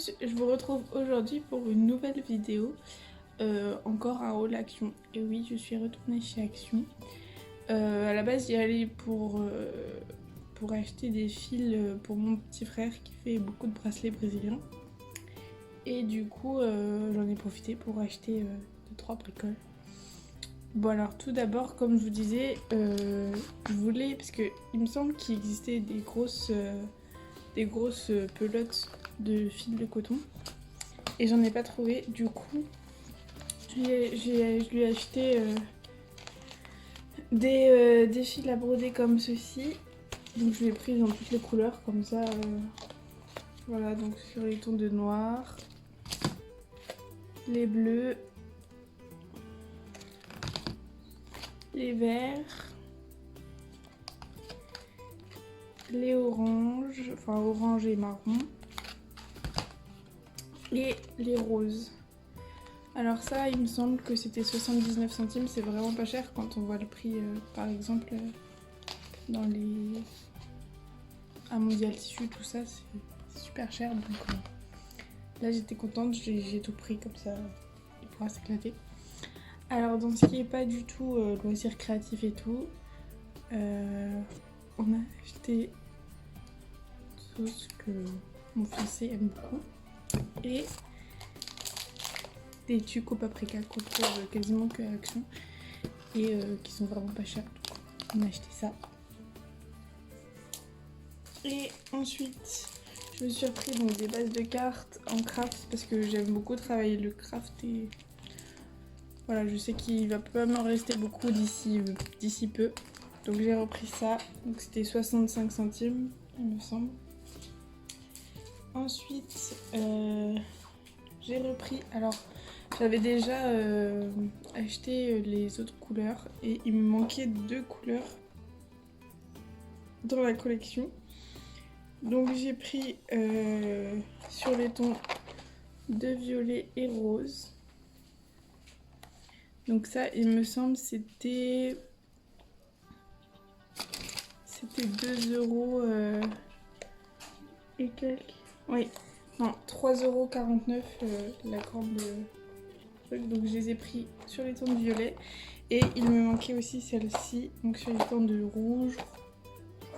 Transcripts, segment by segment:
tous, je vous retrouve aujourd'hui pour une nouvelle vidéo, encore un haul Action. Et oui, je suis retournée chez Action. À la base, j'y allais pour acheter des fils pour mon petit frère qui fait beaucoup de bracelets brésiliens. Et du coup, j'en ai profité pour acheter 2-3 bricoles. Bon alors tout d'abord, comme je vous disais, je voulais, parce qu'il me semble qu'il existait des grosses pelotes de fil de coton et j'en ai pas trouvé. Du coup je lui ai acheté des fils à broder comme ceci. Donc je l'ai pris dans toutes les couleurs comme ça, voilà, donc sur les tons de noir, les bleus, les verts, les oranges, enfin orange et marron, et les roses. Alors ça, il me semble que c'était 79 centimes, c'est vraiment pas cher quand on voit le prix, par exemple, dans les... à Mondial Tissu, tout ça, c'est super cher. Donc là, j'étais contente, j'ai tout pris comme ça, il pourra s'éclater. Alors dans ce qui est pas du tout loisir créatif et tout, on a acheté une sauce que mon fiancé aime beaucoup et des tucs au paprika qu'on trouve quasiment que à Action et qui sont vraiment pas chers. Donc on a acheté ça. Et ensuite, je me suis repris donc des bases de cartes en craft parce que j'aime beaucoup travailler le craft et voilà, je sais qu'il va pas m'en rester beaucoup d'ici peu. Donc j'ai repris ça. Donc c'était 65 centimes, il me semble. Ensuite, j'ai repris. Alors, j'avais déjà acheté les autres couleurs et il me manquait 2 couleurs dans la collection. Donc j'ai pris sur les tons de violet et rose. Donc ça, il me semble, c'était 2 € et quelques. Oui, non, 3,49 € la grande truc. Donc je les ai pris sur les tons de violet. Et il me manquait aussi celle-ci, donc sur les tons de rouge,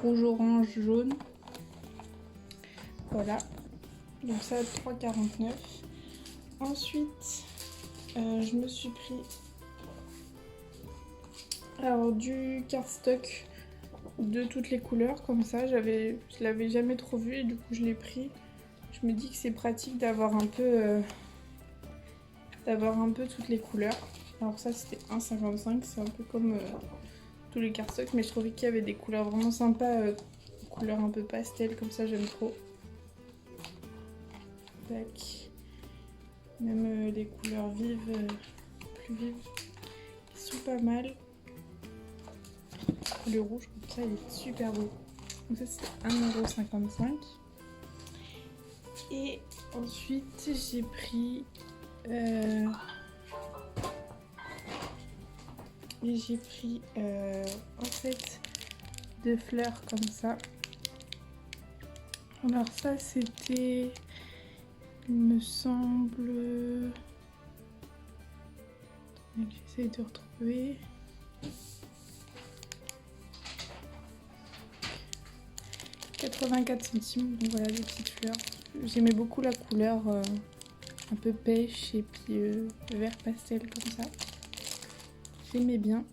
orange, jaune. Voilà, donc ça 3,49 €. Ensuite, je me suis pris alors du cardstock de toutes les couleurs comme ça. Je l'avais jamais trop vu et du coup je l'ai pris. Je me dis que c'est pratique d'avoir un peu toutes les couleurs. Alors ça c'était 1,55 €, c'est un peu comme tous les cardstocks, mais je trouvais qu'il y avait des couleurs vraiment sympas, couleurs un peu pastel comme ça, j'aime trop. Tac. Même les couleurs vives, plus vives, ils sont pas mal. Le rouge comme ça, il est super beau. Donc ça c'est 1,55 €. Et ensuite j'ai pris un set de fleurs comme ça. Alors ça c'était, il me semble, j'essaie de retrouver. « 84 centimes, donc voilà des petites fleurs. J'aimais beaucoup la couleur un peu pêche et puis vert pastel comme ça. J'aimais bien.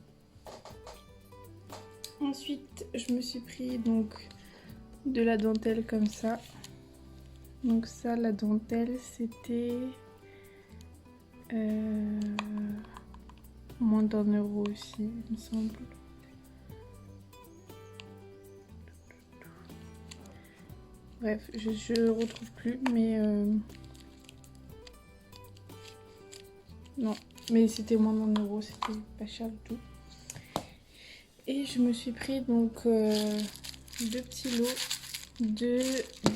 Ensuite, je me suis pris donc de la dentelle comme ça. Donc ça, la dentelle, c'était moins d'1 € aussi, il me semble. Bref, je retrouve plus, mais non, mais c'était moins d'1 €, c'était pas cher du tout. Et je me suis pris donc 2 petits lots de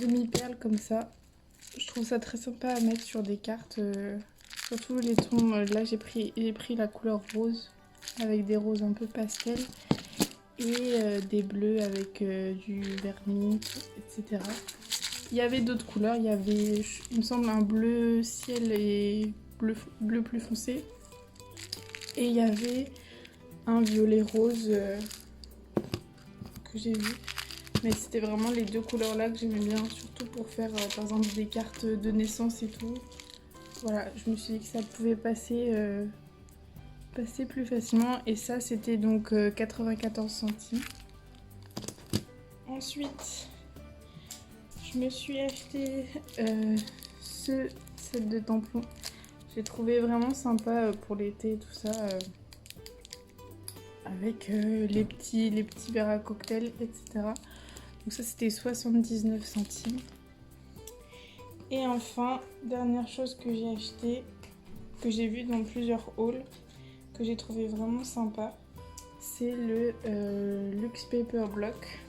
demi-perles comme ça. Je trouve ça très sympa à mettre sur des cartes, surtout les tons. Là j'ai pris la couleur rose avec des roses un peu pastel et des bleus avec du vernis, etc. il y avait d'autres couleurs. Il y avait, il me semble, un bleu ciel et bleu plus foncé. Et il y avait un violet rose que j'ai vu. Mais c'était vraiment les deux couleurs là que j'aimais bien, surtout pour faire par exemple des cartes de naissance et tout. Voilà, je me suis dit que ça pouvait passer plus facilement. Et ça, c'était donc 94 centimes. Ensuite, je me suis acheté ce set de tampons. J'ai trouvé vraiment sympa pour l'été et tout ça. Avec les petits verres à cocktail, etc. Donc ça, c'était 79 centimes. Et enfin, dernière chose que j'ai acheté, que j'ai vu dans plusieurs hauls, que j'ai trouvé vraiment sympa, c'est le Luxe Paper Block.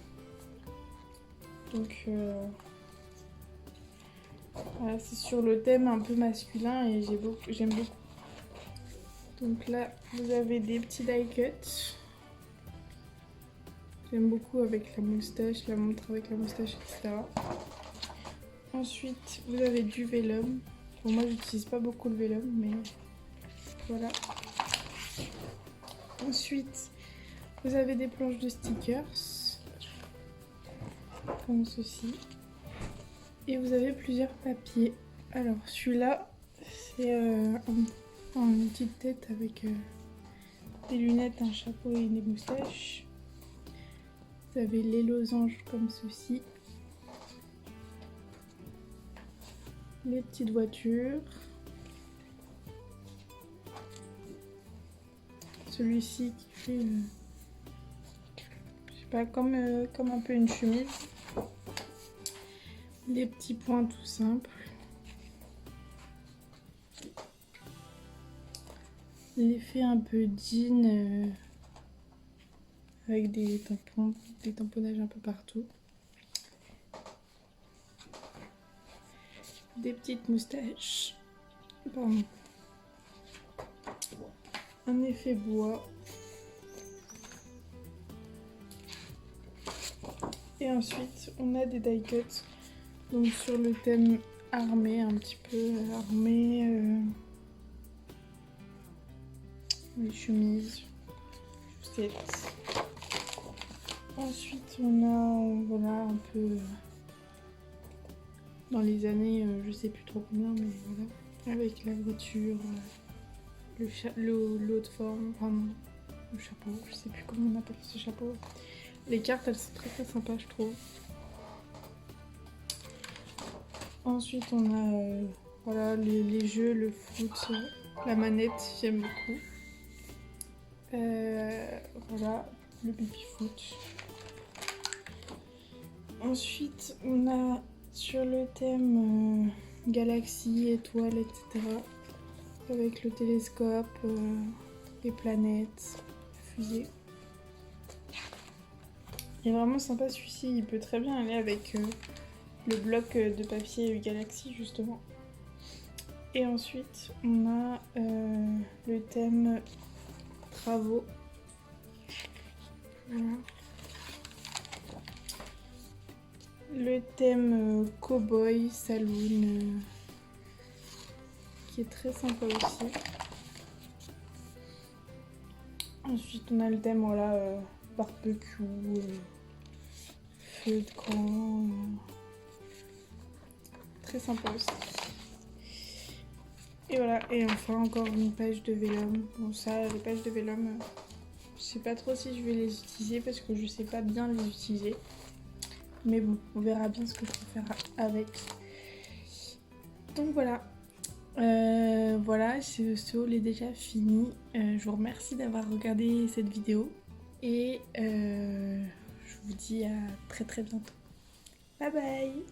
Donc voilà, c'est sur le thème un peu masculin et j'aime beaucoup. Donc là, vous avez des petits die cuts. J'aime beaucoup avec la moustache, la montre avec la moustache, etc. Ensuite, vous avez du vélum. Bon, moi, j'utilise pas beaucoup le vélum, mais voilà. Ensuite, vous avez des planches de stickers, comme ceci. Et vous avez plusieurs papiers. Alors, celui-là, c'est une petite tête avec des lunettes, un chapeau et des moustaches. Vous avez les losanges comme ceci. Les petites voitures. Celui-ci qui fait, je sais pas, comme un peu une chemise. Les petits points tout simples. L'effet un peu jean avec des tamponnages un peu partout. Des petites moustaches. Pardon. Un effet bois. Et ensuite, on a des die cuts. Donc sur le thème armé, un petit peu armé. Les chemises, chaussettes. Ensuite, on a, voilà, un peu dans les années, je sais plus trop combien, mais voilà, avec la voiture, l'eau de forme, pardon, le chapeau, je sais plus comment on appelle ce chapeau. Les cartes, elles sont très très sympas, je trouve. Ensuite, on a voilà, les jeux, le foot, la manette, j'aime beaucoup. Voilà, le baby-foot. Ensuite, on a sur le thème galaxie, étoiles, etc. Avec le télescope, les planètes, la fusée. Il est vraiment sympa celui-ci, il peut très bien aller avec le bloc de papier galaxie justement. Et ensuite, on a le thème travaux. Voilà. Le thème cowboy saloon qui est très sympa aussi. Ensuite, on a le thème voilà barbecue, feu de camp, très sympa aussi. Et voilà, et enfin encore une page de vélum. Bon ça, les pages de vélum, je sais pas trop si je vais les utiliser parce que je sais pas bien les utiliser. Mais bon, on verra bien ce que je peux faire avec. Donc voilà. Voilà, ce haul est déjà fini. Je vous remercie d'avoir regardé cette vidéo. Et je vous dis à très très bientôt. Bye bye!